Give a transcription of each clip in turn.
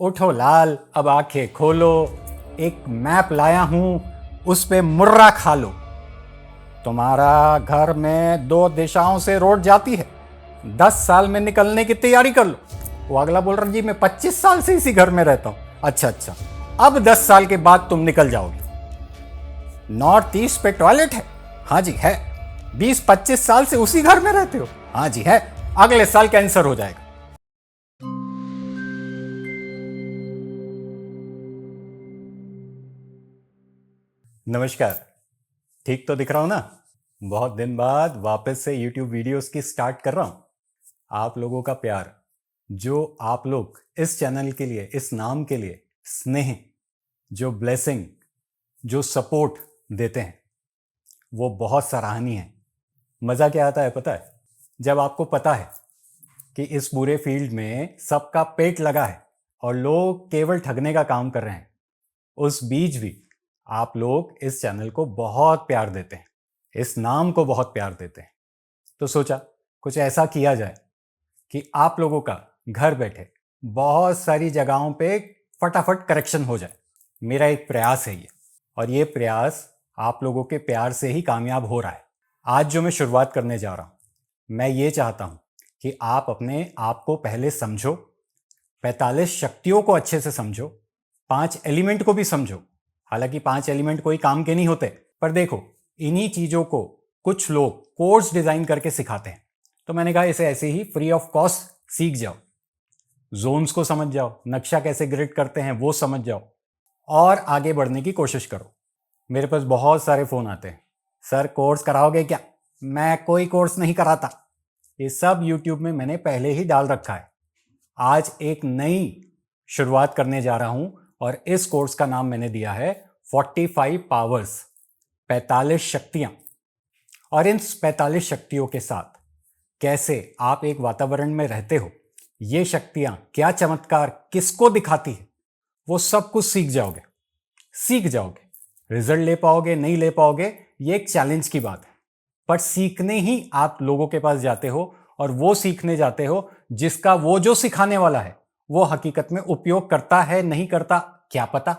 उठो लाल अब आंखें खोलो, एक मैप लाया हूं उस पे मुर्रा खा लो। तुम्हारा घर में 2 दिशाओं से रोड जाती है, 10 साल में निकलने की तैयारी कर लो। वो अगला बोल रहा जी मैं 25 साल से इसी घर में रहता हूं। अच्छा, अब 10 साल के बाद तुम निकल जाओगे। नॉर्थ ईस्ट पे टॉयलेट है? हाँ जी है। 20-25 साल से उसी घर में रहते हो? हाँ जी है। अगले साल कैंसर हो जाएगा। नमस्कार। ठीक तो दिख रहा हूं ना? बहुत दिन बाद वापस से YouTube वीडियोस की स्टार्ट कर रहा हूं। आप लोगों का प्यार, जो आप लोग इस चैनल के लिए, इस नाम के लिए स्नेह, जो ब्लेसिंग, जो सपोर्ट देते हैं, वो बहुत सराहनीय है। मज़ा क्या आता है पता है? जब आपको पता है कि इस पूरे फील्ड में सबका पेट लगा है और लोग केवल ठगने का काम कर रहे हैं, उस बीच भी आप लोग इस चैनल को बहुत प्यार देते हैं, इस नाम को बहुत प्यार देते हैं। तो सोचा कुछ ऐसा किया जाए कि आप लोगों का घर बैठे बहुत सारी जगहों पे फटाफट करेक्शन हो जाए। मेरा एक प्रयास है ये, और ये प्रयास आप लोगों के प्यार से ही कामयाब हो रहा है। आज जो मैं शुरुआत करने जा रहा हूँ, मैं ये चाहता हूँ कि आप अपने आप को पहले समझो, 45 शक्तियों को अच्छे से समझो, 5 एलिमेंट को भी समझो। हालांकि 5 एलिमेंट कोई काम के नहीं होते, पर देखो इन्हीं चीज़ों को कुछ लोग कोर्स डिज़ाइन करके सिखाते हैं। तो मैंने कहा इसे ऐसे ही फ्री ऑफ कॉस्ट सीख जाओ, जोन्स को समझ जाओ, नक्शा कैसे ग्रिड करते हैं वो समझ जाओ, और आगे बढ़ने की कोशिश करो। मेरे पास बहुत सारे फ़ोन आते हैं, सर कोर्स कराओगे क्या? मैं कोई कोर्स नहीं कराता, ये सब यूट्यूब में मैंने पहले ही डाल रखा है। आज एक नई शुरुआत करने जा रहा हूं, और इस कोर्स का नाम मैंने दिया है 45 पावर्स, 45 शक्तियां। और इन 45 शक्तियों के साथ कैसे आप एक वातावरण में रहते हो, ये शक्तियां क्या चमत्कार किसको दिखाती है, वो सब कुछ सीख जाओगे। रिजल्ट ले पाओगे नहीं ले पाओगे ये एक चैलेंज की बात है, पर सीखने ही आप लोगों के पास जाते हो, और वो सीखने जाते हो जिसका वो जो सिखाने वाला है वो हकीकत में उपयोग करता है नहीं करता क्या पता।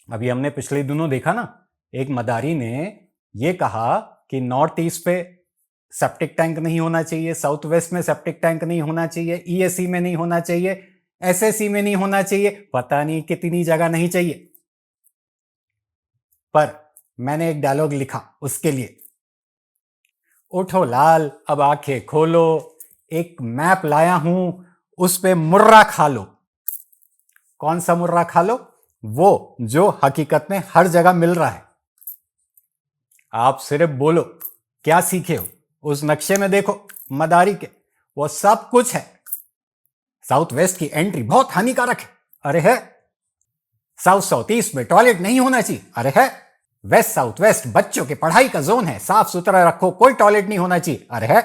अभी हमने पिछले दिनों देखा ना, एक मदारी ने ये कहा कि नॉर्थ ईस्ट पे सेप्टिक टैंक नहीं होना चाहिए, साउथ वेस्ट में सेप्टिक टैंक नहीं होना चाहिए, ईएससी में नहीं होना चाहिए, एसएससी में नहीं होना चाहिए, पता नहीं कितनी जगह नहीं चाहिए। पर मैंने एक डायलॉग लिखा उसके लिए, उठो लाल अब आंखें खोलो, एक मैप लाया हूं उस पे मुर्रा खा लो। कौन सा मुर्रा खा लो? वो जो हकीकत में हर जगह मिल रहा है। आप सिर्फ बोलो क्या सीखे हो, उस नक्शे में देखो मदारी के, वो सब कुछ है। साउथ वेस्ट की एंट्री बहुत हानिकारक है, अरे है। साउथ ईस्ट में टॉयलेट नहीं होना चाहिए, अरे है। वेस्ट साउथ वेस्ट बच्चों के पढ़ाई का जोन है, साफ सुथरा रखो, कोई टॉयलेट नहीं होना चाहिए, अरे है।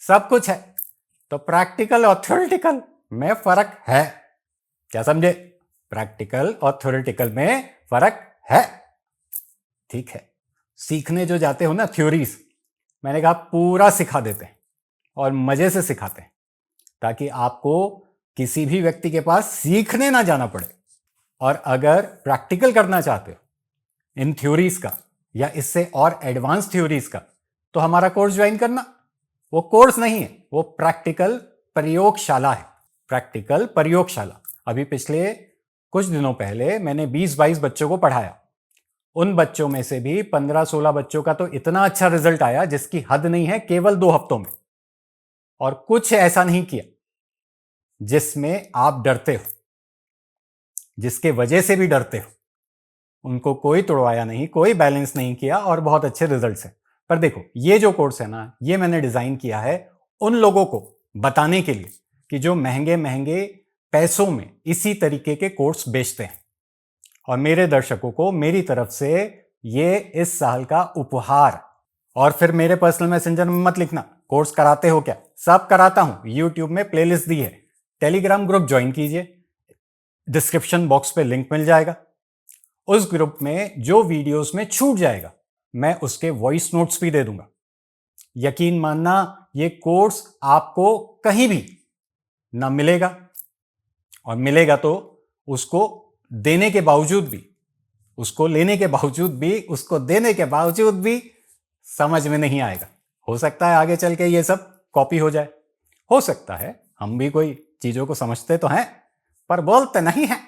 सब कुछ है। तो प्रैक्टिकल और थ्योरेटिकल में फर्क है, क्या समझे? प्रैक्टिकल और थ्योरेटिकल में फर्क है, ठीक है। सीखने जो जाते हो ना थ्योरीज, मैंने कहा पूरा सिखा देते हैं और मजे से सिखाते हैं, ताकि आपको किसी भी व्यक्ति के पास सीखने ना जाना पड़े। और अगर प्रैक्टिकल करना चाहते हो इन थ्योरीज का या इससे और एडवांस थ्योरीज का, तो हमारा कोर्स ज्वाइन करना। वो कोर्स नहीं है, वो प्रैक्टिकल प्रयोगशाला है, प्रैक्टिकल प्रयोगशाला। अभी पिछले कुछ दिनों पहले मैंने 20-22 बच्चों को पढ़ाया। उन बच्चों में से भी 15-16 बच्चों का तो इतना अच्छा रिजल्ट आया जिसकी हद नहीं है, केवल 2 हफ्तों में। और कुछ ऐसा नहीं किया जिसमें आप डरते हो, जिसके वजह से भी डरते हो, उनको कोई तोड़वाया नहीं, कोई बैलेंस नहीं किया, और बहुत अच्छे रिजल्ट्स हैं। पर देखो ये जो कोर्स है ना, ये मैंने डिजाइन किया है उन लोगों को बताने के लिए कि जो महंगे महंगे पैसों में इसी तरीके के कोर्स बेचते हैं। और मेरे दर्शकों को मेरी तरफ से ये इस साल का उपहार। और फिर मेरे पर्सनल मैसेंजर में मत लिखना कोर्स कराते हो क्या, सब कराता हूं। यूट्यूब में प्लेलिस्ट दी है, टेलीग्राम ग्रुप ज्वाइन कीजिए, डिस्क्रिप्शन बॉक्स पे लिंक मिल जाएगा। उस ग्रुप में जो वीडियोस में छूट जाएगा मैं उसके वॉइस नोट्स भी दे दूंगा। यकीन मानना ये कोर्स आपको कहीं भी ना मिलेगा, और मिलेगा तो उसको देने के बावजूद भी, उसको लेने के बावजूद भी, उसको देने के बावजूद भी समझ में नहीं आएगा। हो सकता है आगे चल के ये सब कॉपी हो जाए, हो सकता है हम भी कोई चीजों को समझते तो हैं पर बोलते नहीं हैं।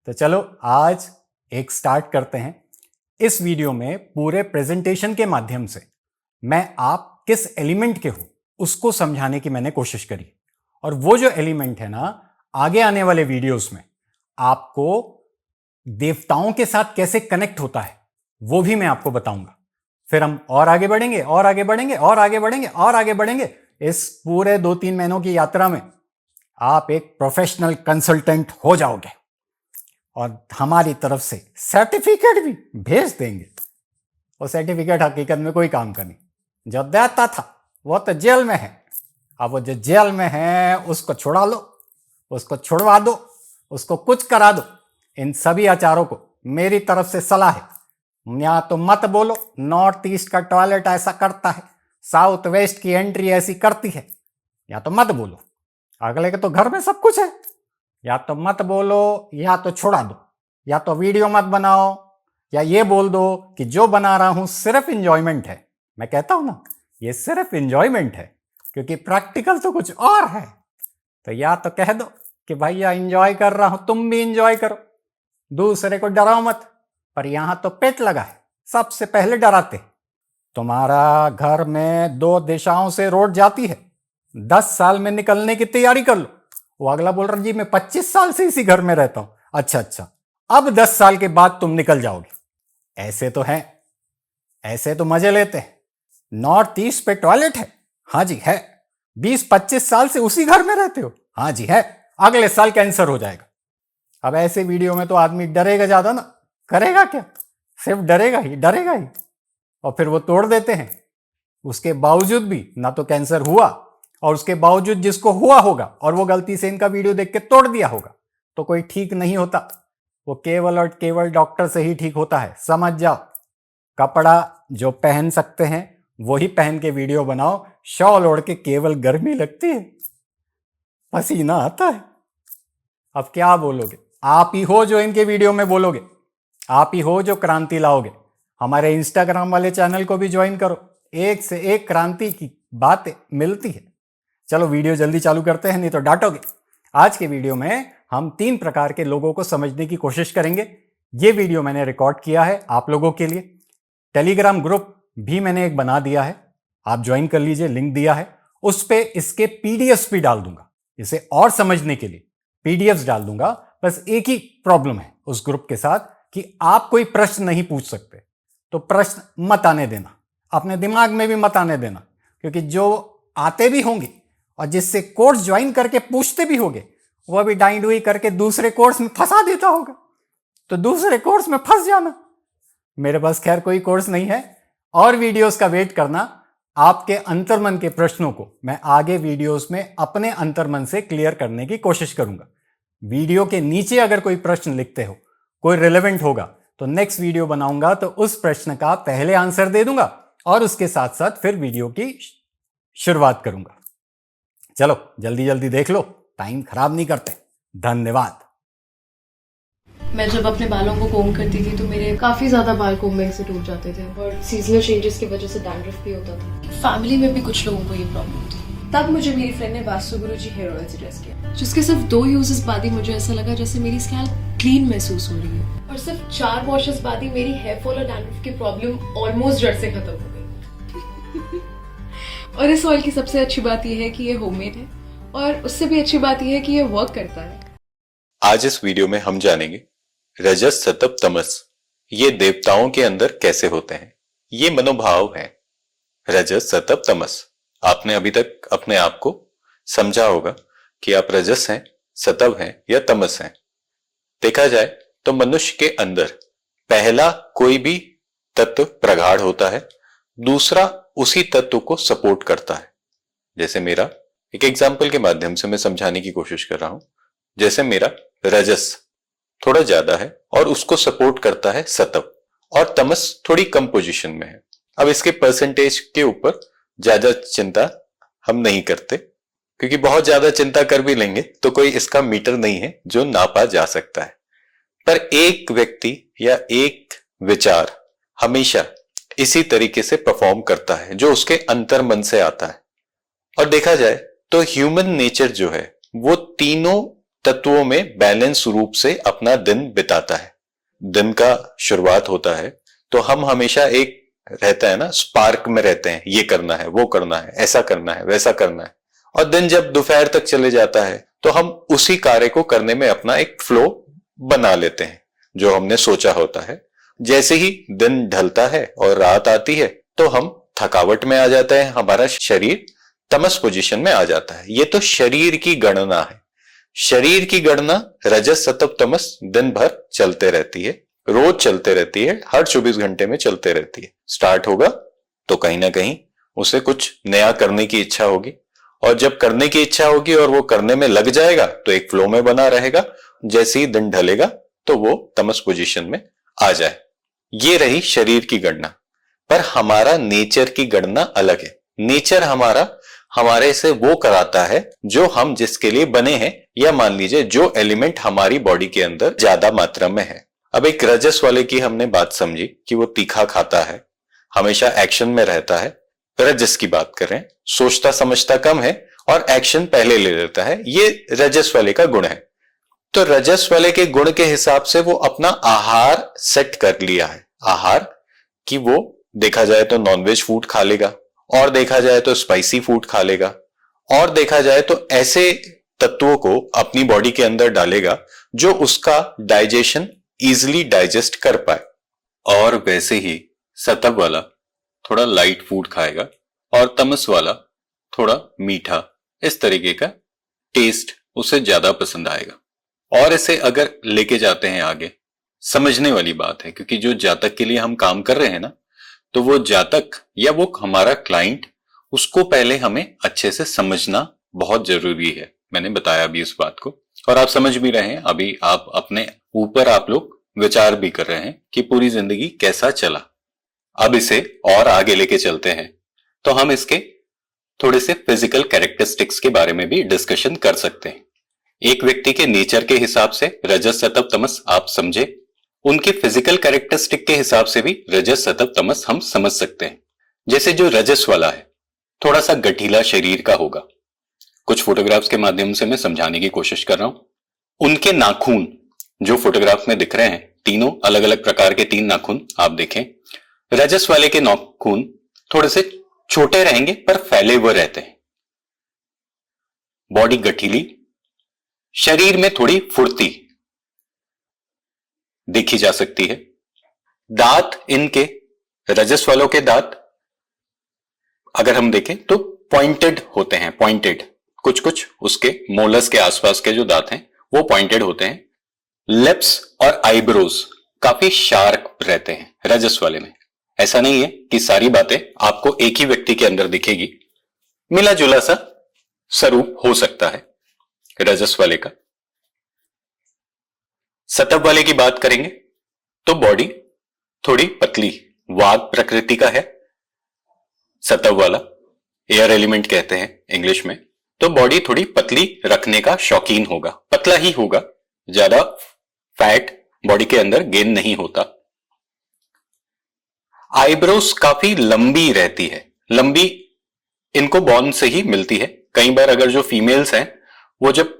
तो चलो आज एक स्टार्ट करते हैं। इस वीडियो में पूरे प्रेजेंटेशन के माध्यम से मैं आप किस एलिमेंट के हो उसको समझाने की मैंने कोशिश करी, और वो जो एलिमेंट है ना, आगे आने वाले वीडियोस में आपको देवताओं के साथ कैसे कनेक्ट होता है वो भी मैं आपको बताऊंगा। फिर हम और आगे बढ़ेंगे और आगे बढ़ेंगे और आगे बढ़ेंगे और आगे बढ़ेंगे। इस पूरे 2-3 महीनों की यात्रा में आप एक प्रोफेशनल कंसल्टेंट हो जाओगे और हमारी तरफ से सर्टिफिकेट भी भेज देंगे। और सर्टिफिकेट हकीकत में कोई काम का नहीं, जो देता था वो तो जेल में है। अब वो जो जेल में है उसको छुड़ा लो, उसको छुड़वा दो, उसको कुछ करा दो। इन सभी आचारों को मेरी तरफ से सलाह है, या तो मत बोलो नॉर्थ ईस्ट का टॉयलेट ऐसा करता है, साउथ वेस्ट की एंट्री ऐसी करती है, या तो मत बोलो। अगले के तो घर में सब कुछ है, या तो मत बोलो या तो छुड़ा दो, या तो वीडियो मत बनाओ, या ये बोल दो कि जो बना रहा हूं सिर्फ इंजॉयमेंट है। मैं कहता हूं ना ये सिर्फ इंजॉयमेंट है, क्योंकि प्रैक्टिकल तो कुछ और है। तो या तो कह दो कि भैया इंजॉय कर रहा हूं, तुम भी इंजॉय करो, दूसरे को डराओ मत। पर यहां तो पेट लगा है, सबसे पहले डराते। तुम्हारा घर में 2 दिशाओं से रोड जाती है, 10 साल में निकलने की तैयारी कर लो। वो अगला बोल रहा जी मैं 25 साल से इसी घर में रहता हूं। अच्छा, अब 10 साल के बाद तुम निकल जाओगे। ऐसे तो है, ऐसे तो मजे लेते हैं। नॉर्थ ईस्ट पे टॉयलेट है, हाँ जी है। 20-25 साल से उसी घर में रहते हो, हाँ जी है। अगले साल कैंसर हो जाएगा। अब ऐसे वीडियो में तो आदमी डरेगा ज्यादा ना, करेगा क्या, सिर्फ डरेगा ही डरेगा ही। और फिर वो तोड़ देते हैं। उसके बावजूद भी ना तो कैंसर हुआ, और उसके बावजूद जिसको हुआ होगा और वो गलती से इनका वीडियो देख के तोड़ दिया होगा, तो कोई ठीक नहीं होता। वो केवल और केवल डॉक्टर से ही ठीक होता है, समझ जाओ। कपड़ा जो पहन सकते हैं वही पहन के वीडियो बनाओ। शॉल ओढ़ के केवल गर्मी लगती है, पसीना आता है। अब क्या बोलोगे? आप ही हो जो इनके वीडियो में बोलोगे, आप ही हो जो क्रांति लाओगे। हमारे इंस्टाग्राम वाले चैनल को भी ज्वाइन करो, एक से एक क्रांति की बातें मिलती है। चलो वीडियो जल्दी चालू करते हैं, नहीं तो डांटोगे। आज के वीडियो में हम 3 प्रकार के लोगों को समझने की कोशिश करेंगे। ये वीडियो मैंने रिकॉर्ड किया है आप लोगों के लिए। टेलीग्राम ग्रुप भी मैंने एक बना दिया है, आप ज्वाइन कर लीजिए, लिंक दिया है। उस पे इसके पीडीएफ्स भी डाल दूंगा, इसे और समझने के लिए पीडीएफ्स डाल दूंगा। बस एक ही प्रॉब्लम है उस ग्रुप के साथ कि आप कोई प्रश्न नहीं पूछ सकते। तो प्रश्न मत आने देना, अपने दिमाग में भी मत आने देना, क्योंकि जो आते भी होंगे और जिससे कोर्स ज्वाइन करके पूछते भी होंगे, वह भी डाई डुई करके दूसरे कोर्स में फंसा देता होगा। तो दूसरे कोर्स में फंस जाना। मेरे पास खैर कोई कोर्स नहीं है, और वीडियोस का वेट करना। आपके अंतर्मन के प्रश्नों को मैं आगे वीडियोस में अपने अंतर्मन से क्लियर करने की कोशिश करूंगा। वीडियो के नीचे अगर कोई प्रश्न लिखते हो, कोई रिलेवेंट होगा, तो नेक्स्ट वीडियो बनाऊंगा तो उस प्रश्न का पहले आंसर दे दूंगा और उसके साथ साथ फिर वीडियो की शुरुआत करूंगा। चलो जल्दी जल्दी देख लो, टाइम खराब नहीं करते। धन्यवाद। मैं जब अपने बालों को कोम करती थी तो मेरे काफी ज्यादा बाल कोम्बिंग से टूट जाते थे, और सीजनल चेंजेस की वजह से डैंड्रफ भी होता था। फैमिली में भी कुछ लोगों को ये प्रॉब्लम थी। तब मुझे मेरी फ्रेंड ने वास्तु गुरुजी हेयर ऑयल सजेस्ट किया, जिसके सिर्फ 2 यूजेस बाद ही मुझे ऐसा लगा जैसे मेरी स्कैल्प क्लीन महसूस हो रही है, और सिर्फ 4 वॉशेस बाद ही मेरी हेयर फॉल और डैंड्रफ की प्रॉब्लम ऑलमोस्ट जड़ से खत्म हो गई। और इस ऑयल की सबसे अच्छी बात यह है कि ये होममेड है, और उससे भी अच्छी बात यह है कि ये वर्क करता है। आज इस वीडियो में हम जानेंगे रजस सतप तमस ये देवताओं के अंदर कैसे होते हैं। ये मनोभाव है रजस सतप तमस। आपने अभी तक अपने आप को समझा होगा कि आप रजस हैं, सतप हैं या तमस हैं। देखा जाए तो मनुष्य के अंदर पहला कोई भी तत्व प्रगाढ़ होता है, दूसरा उसी तत्व को सपोर्ट करता है। जैसे मेरा एक एग्जाम्पल के माध्यम से मैं समझाने की कोशिश कर रहा हूं। जैसे मेरा रजस थोड़ा ज्यादा है और उसको सपोर्ट करता है सतप, और तमस थोड़ी कम पोजीशन में है। अब इसके परसेंटेज के ऊपर ज्यादा चिंता हम नहीं करते, क्योंकि बहुत ज्यादा चिंता कर भी लेंगे तो कोई इसका मीटर नहीं है जो नापा जा सकता है। पर एक व्यक्ति या एक विचार हमेशा इसी तरीके से परफॉर्म करता है जो उसके अंतर मन से आता है। और देखा जाए तो ह्यूमन नेचर जो है वो तीनों तत्वों में बैलेंस रूप से अपना दिन बिताता है। दिन का शुरुआत होता है तो हम हमेशा एक रहता है ना, स्पार्क में रहते हैं, ये करना है, वो करना है, ऐसा करना है, वैसा करना है। और दिन जब दोपहर तक चले जाता है तो हम उसी कार्य को करने में अपना एक फ्लो बना लेते हैं जो हमने सोचा होता है। जैसे ही दिन ढलता है और रात आती है तो हम थकावट में आ जाते हैं, हमारा शरीर तमस पोजीशन में आ जाता है। ये तो शरीर की गणना है। शरीर की गणना रजस सतव तमस दिन भर चलते रहती है, रोज चलते रहती है, हर 24 घंटे में चलते रहती है। स्टार्ट होगा तो कहीं ना कहीं उसे कुछ नया करने की इच्छा होगी, और जब करने की इच्छा होगी और वो करने में लग जाएगा तो एक फ्लो में बना रहेगा। जैसे ही दिन ढलेगा तो वो तमस पोजीशन में आ जाए। ये रही शरीर की गणना। पर हमारा नेचर की गणना अलग है। नेचर हमारा हमारे से वो कराता है जो हम जिसके लिए बने हैं, या मान लीजिए जो एलिमेंट हमारी बॉडी के अंदर ज्यादा मात्रा में है। अब एक रजस वाले की हमने बात समझी कि वो तीखा खाता है, हमेशा एक्शन में रहता है। रजस की बात करें, सोचता समझता कम है और एक्शन पहले ले लेता है। ये रजस वाले का गुण है। तो रजस वाले के गुण के हिसाब से वो अपना आहार सेट कर लिया है। आहार कि वो देखा जाए तो नॉनवेज फूड खा लेगा, और देखा जाए तो स्पाइसी फूड खा लेगा, और देखा जाए तो ऐसे तत्वों को अपनी बॉडी के अंदर डालेगा जो उसका डाइजेशन इजिली डाइजेस्ट कर पाए। और वैसे ही सतव वाला थोड़ा लाइट फूड खाएगा और तमस वाला थोड़ा मीठा। इस तरीके का टेस्ट उसे ज्यादा पसंद आएगा। और इसे अगर लेके जाते हैं आगे, समझने वाली बात है, क्योंकि जो जातक के लिए हम काम कर रहे हैं ना, तो वो जातक या वो हमारा क्लाइंट, उसको पहले हमें अच्छे से समझना बहुत जरूरी है। मैंने बताया अभी इस बात को, और आप समझ भी रहे हैं। अभी आप अपने ऊपर आप लोग विचार भी कर रहे हैं कि पूरी जिंदगी कैसा चला। अब इसे और आगे लेके चलते हैं तो हम इसके थोड़े से फिजिकल कैरेक्टरिस्टिक्स के बारे में भी डिस्कशन कर सकते हैं। एक व्यक्ति के नेचर के हिसाब से रजस सतव तमस आप समझे, उनके फिजिकल कैरेक्टरिस्टिक के हिसाब से भी रजस सतव तमस हम समझ सकते हैं। जैसे जो रजस वाला है थोड़ा सा गठीला शरीर का होगा। कुछ फोटोग्राफ्स के माध्यम से मैं समझाने की कोशिश कर रहा हूं। उनके नाखून जो फोटोग्राफ में दिख रहे हैं, तीनों अलग अलग प्रकार के 3 नाखून आप देखें। रजस वाले के नाखून थोड़े से छोटे रहेंगे पर फैले हुए रहते हैं। बॉडी गठीली, शरीर में थोड़ी फुर्ती देखी जा सकती है। दांत इनके, रजस वालों के दांत अगर हम देखें तो पॉइंटेड होते हैं। पॉइंटेड कुछ कुछ उसके मोलस के आसपास के जो दांत हैं वो पॉइंटेड होते हैं। लिप्स और आईब्रोज काफी शार्प रहते हैं रजस वाले में। ऐसा नहीं है कि सारी बातें आपको एक ही व्यक्ति के अंदर दिखेगी, मिला जुला सा स्वरूप हो सकता है रजस वाले का। सतव वाले की बात करेंगे तो बॉडी थोड़ी पतली, वाग प्रकृति का है सतव वाला, एयर एलिमेंट कहते हैं इंग्लिश में। तो बॉडी थोड़ी पतली रखने का शौकीन होगा, पतला ही होगा, ज्यादा फैट बॉडी के अंदर गेन नहीं होता। आईब्रोज काफी लंबी रहती है, लंबी इनको बॉर्न से ही मिलती है। कई बार अगर जो फीमेल्स हैं वो जब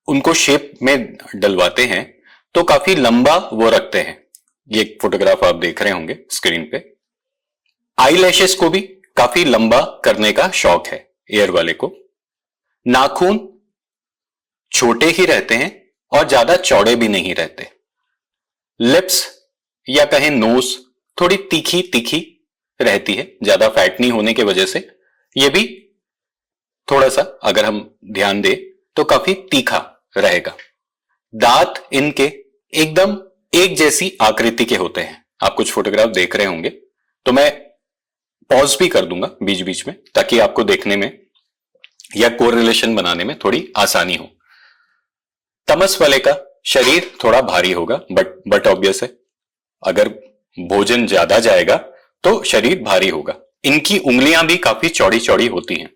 उनको शेप में डलवाते हैं तो काफी लंबा वो रखते हैं। ये फोटोग्राफ आप देख रहे होंगे स्क्रीन पे। आई लैशेस को भी काफी लंबा करने का शौक है एयर वाले को। नाखून छोटे ही रहते हैं और ज्यादा चौड़े भी नहीं रहते। लिप्स या कहें नोज थोड़ी तीखी तीखी रहती है, ज्यादा फैट नहीं होने की वजह से। यह भी थोड़ा सा अगर हम ध्यान दें तो काफी तीखा रहेगा। दांत इनके एकदम एक जैसी आकृति के होते हैं। आप कुछ फोटोग्राफ देख रहे होंगे तो मैं पॉज भी कर दूंगा बीच बीच में ताकि आपको देखने में या कोरिलेशन बनाने में थोड़ी आसानी हो। तमस वाले का शरीर थोड़ा भारी होगा, बट ऑब्वियस है अगर भोजन ज्यादा जाएगा तो शरीर भारी होगा। इनकी उंगलियां भी काफी चौड़ी चौड़ी होती हैं।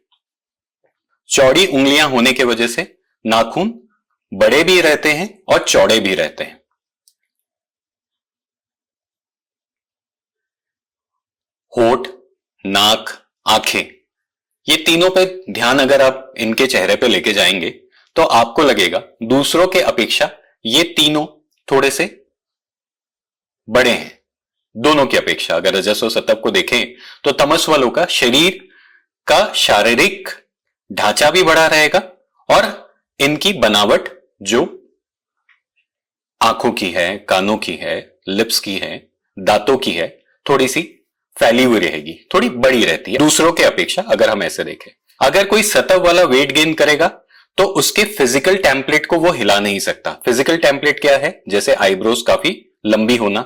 चौड़ी उंगलियां होने की वजह से नाखून बड़े भी रहते हैं और चौड़े भी रहते हैं। होठ, नाक, आंखें, ये तीनों पे ध्यान अगर आप इनके चेहरे पे लेके जाएंगे तो आपको लगेगा दूसरों के अपेक्षा ये तीनों थोड़े से बड़े हैं। दोनों की अपेक्षा अगर रजस और सतप को देखें तो तमस वालों का शरीर का शारीरिक ढांचा भी बड़ा रहेगा और इनकी बनावट जो आंखों की है, कानों की है, लिप्स की है, दांतों की है, थोड़ी सी फैली हुई रहेगी, थोड़ी बड़ी रहती है दूसरों के अपेक्षा। अगर हम ऐसे देखें, अगर कोई सतप वाला वेट गेन करेगा तो उसके फिजिकल टेम्पलेट को वो हिला नहीं सकता। फिजिकल टेम्पलेट क्या है? जैसे आईब्रोज काफी लंबी होना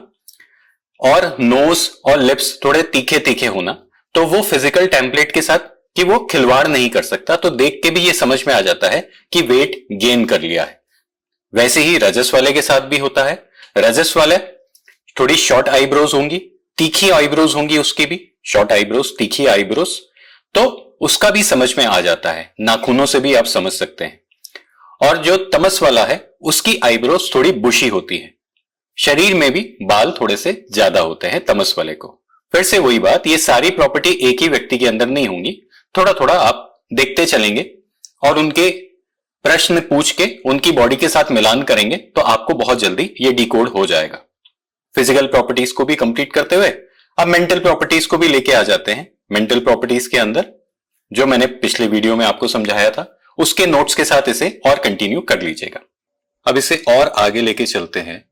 और नोज और लिप्स थोड़े तीखे तीखे होना, तो वो फिजिकल टेम्पलेट के साथ कि वो खिलवाड़ नहीं कर सकता, तो देख के भी ये समझ में आ जाता है कि वेट गेन कर लिया है। वैसे ही रजस वाले के साथ भी होता है। रजस वाले थोड़ी शॉर्ट आईब्रोज होंगी, तीखी आईब्रोज होंगी, उसकी भी शॉर्ट आईब्रोज, तीखी आईब्रोज, तो उसका भी समझ में आ जाता है, नाखूनों से भी आप समझ सकते हैं। और जो तमस वाला है उसकी आईब्रोज थोड़ी बुशी होती है, शरीर में भी बाल थोड़े से ज्यादा होते हैं तमस वाले को। फिर से वही बात, ये सारी प्रॉपर्टी एक ही व्यक्ति के अंदर नहीं होंगी, थोड़ा थोड़ा आप देखते चलेंगे और उनके प्रश्न पूछ के उनकी बॉडी के साथ मिलान करेंगे तो आपको बहुत जल्दी ये डिकोड हो जाएगा। फिजिकल प्रॉपर्टीज को भी कंप्लीट करते हुए अब मेंटल प्रॉपर्टीज को भी लेके आ जाते हैं। मेंटल प्रॉपर्टीज के अंदर जो मैंने पिछले वीडियो में आपको समझाया था उसके नोट्स के साथ इसे और कंटिन्यू कर लीजिएगा। अब इसे और आगे लेके चलते हैं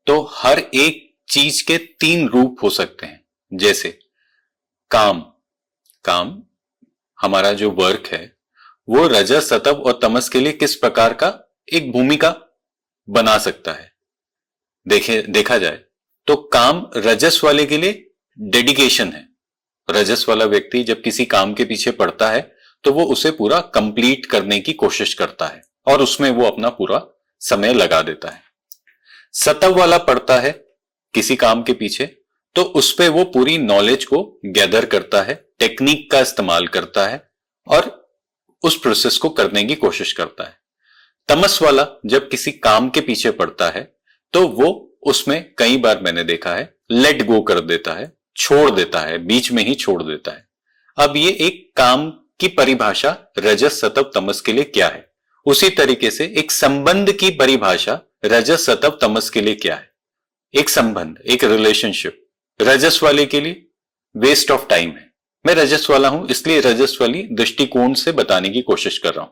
तो हर एक चीज के 3 रूप हो सकते हैं। जैसे काम, काम हमारा जो वर्क है वो रजस, सतप और तमस के लिए किस प्रकार का एक भूमिका बना सकता है। देखा जाए तो काम रजस वाले के लिए डेडिकेशन है। रजस वाला व्यक्ति जब किसी काम के पीछे पड़ता है तो वो उसे पूरा कंप्लीट करने की कोशिश करता है और उसमें वो अपना पूरा समय लगा देता है। सतप वाला पड़ता है किसी काम के पीछे तो उस पे वो पूरी नॉलेज को गैदर करता है, टेक्निक का इस्तेमाल करता है और उस प्रोसेस को करने की कोशिश करता है। तमस वाला जब किसी काम के पीछे पड़ता है तो वो उसमें कई बार मैंने देखा है लेट गो कर देता है, छोड़ देता है, बीच में ही छोड़ देता है। अब ये एक काम की परिभाषा रजस, सतप, तमस के लिए क्या है, उसी तरीके से एक संबंध की परिभाषा रजस, सतप, तमस के लिए क्या है। एक संबंध, एक रिलेशनशिप रजस वाले के लिए वेस्ट ऑफ टाइम है। मैं रजस वाला हूं इसलिए रजस वाली दृष्टिकोण से बताने की कोशिश कर रहा हूं।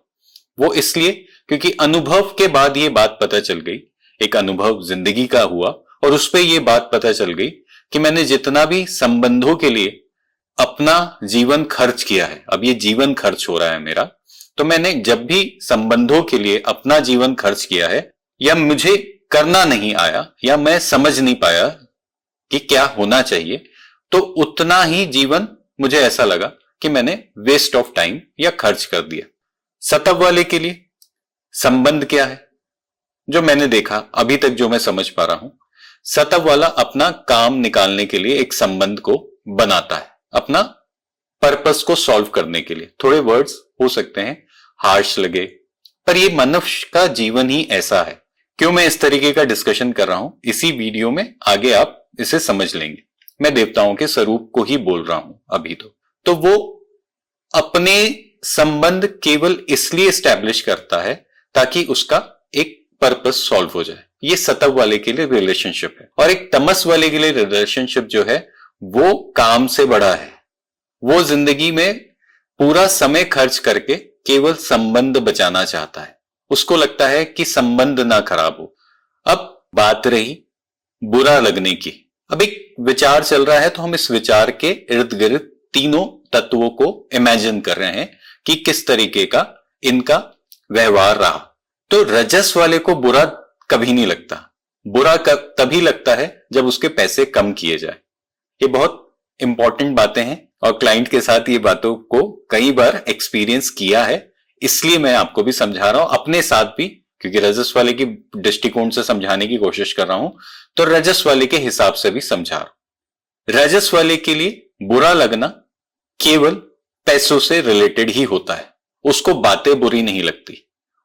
वो इसलिए क्योंकि अनुभव के बाद ये बात पता चल गई, एक अनुभव जिंदगी का हुआ और उस पर यह बात पता चल गई कि मैंने जितना भी संबंधों के लिए अपना जीवन खर्च किया है, अब ये जीवन खर्च हो रहा है मेरा, तो मैंने जब भी संबंधों के लिए अपना जीवन खर्च किया है या मुझे करना नहीं आया या मैं समझ नहीं पाया कि क्या होना चाहिए, तो उतना ही जीवन मुझे ऐसा लगा कि मैंने वेस्ट ऑफ टाइम या खर्च कर दिया। सतप वाले के लिए संबंध क्या है, जो मैंने देखा अभी तक, जो मैं समझ पा रहा हूं, सतप वाला अपना काम निकालने के लिए एक संबंध को बनाता है, अपना पर्पस को सॉल्व करने के लिए। थोड़े वर्ड्स हो सकते हैं हार्श लगे, पर ये मनुष्य का जीवन ही ऐसा है। क्यों मैं इस तरीके का डिस्कशन कर रहा हूं, इसी वीडियो में आगे आप इसे समझ लेंगे। मैं देवताओं के स्वरूप को ही बोल रहा हूं अभी तो वो अपने संबंध केवल इसलिए स्टैब्लिश करता है ताकि उसका एक पर्पस सॉल्व हो जाए। ये सतप वाले के लिए रिलेशनशिप है। और एक तमस वाले के लिए रिलेशनशिप जो है वो काम से बड़ा है। वो जिंदगी में पूरा समय खर्च करके केवल संबंध बचाना चाहता है। उसको लगता है कि संबंध ना खराब हो। अब बात रही बुरा लगने की। अब एक विचार चल रहा है तो हम इस विचार के इर्द गिर्द तीनों तत्वों को इमेजिन कर रहे हैं कि किस तरीके का इनका व्यवहार रहा। तो रजस वाले को बुरा कभी नहीं लगता। बुरा तभी लगता है जब उसके पैसे कम किए जाए। ये बहुत इंपॉर्टेंट बातें हैं और क्लाइंट के साथ ये बातों को कई बार एक्सपीरियंस किया है, इसलिए मैं आपको भी समझा रहा हूं, अपने साथ भी, क्योंकि रजस वाले की दृष्टिकोण से समझाने की कोशिश कर रहा हूं तो रजस वाले के हिसाब से भी समझा रहा हूं। रजस वाले के लिए बुरा लगना केवल पैसों से रिलेटेड ही होता है। उसको बातें बुरी नहीं लगती,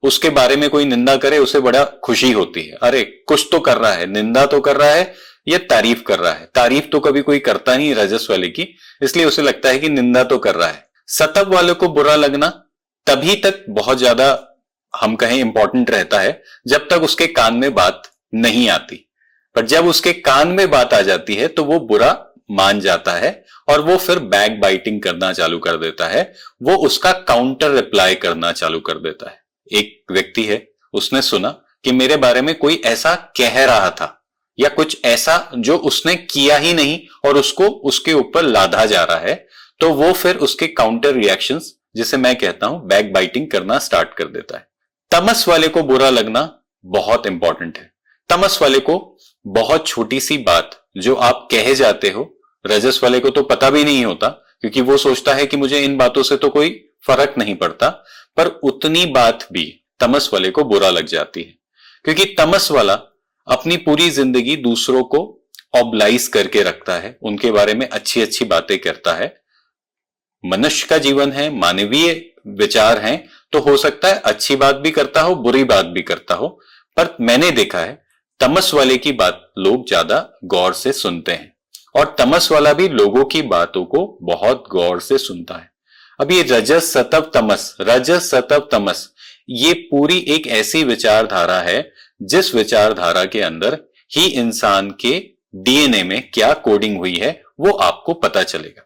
उसके बारे में कोई निंदा करे उसे बड़ा खुशी होती है। अरे कुछ तो कर रहा है, निंदा तो कर रहा है, ये तारीफ कर रहा है। तारीफ तो कभी कोई करता नहीं रजस वाले की, इसलिए उसे लगता है कि निंदा तो कर रहा है। सतप वाले को बुरा लगना तभी तक बहुत ज्यादा हम कहें इंपॉर्टेंट रहता है जब तक उसके कान में बात नहीं आती, पर जब उसके कान में बात आ जाती है तो वो बुरा मान जाता है और वो फिर बैक बाइटिंग करना चालू कर देता है, वो उसका काउंटर रिप्लाई करना चालू कर देता है। एक व्यक्ति है, उसने सुना कि मेरे बारे में कोई ऐसा कह रहा था या कुछ ऐसा जो उसने किया ही नहीं और उसको उसके ऊपर लादा जा रहा है, तो वो फिर उसके काउंटर रिएक्शंस, जिसे मैं कहता हूं बैक बाइटिंग, करना स्टार्ट कर देता है। तमस वाले को बुरा लगना बहुत इंपॉर्टेंट है। तमस वाले को बहुत छोटी सी बात जो आप कहे जाते हो, रजस वाले को तो पता भी नहीं होता क्योंकि वो सोचता है कि मुझे इन बातों से तो कोई फर्क नहीं पड़ता, पर उतनी बात भी तमस वाले को बुरा लग जाती है क्योंकि तमस वाला अपनी पूरी जिंदगी दूसरों को ऑब्लाइज करके रखता है, उनके बारे में अच्छी अच्छी बातें करता है। मनुष्य का जीवन है, मानवीय विचार हैं, तो हो सकता है अच्छी बात भी करता हो, बुरी बात भी करता हो, पर मैंने देखा है तमस वाले की बात लोग ज्यादा गौर से सुनते हैं और तमस वाला भी लोगों की बातों को बहुत गौर से सुनता है। अब ये रजस सतप तमस, रजस सतप तमस, ये पूरी एक ऐसी विचारधारा है जिस विचारधारा के अंदर ही इंसान के डीएनए में क्या कोडिंग हुई है वो आपको पता चलेगा।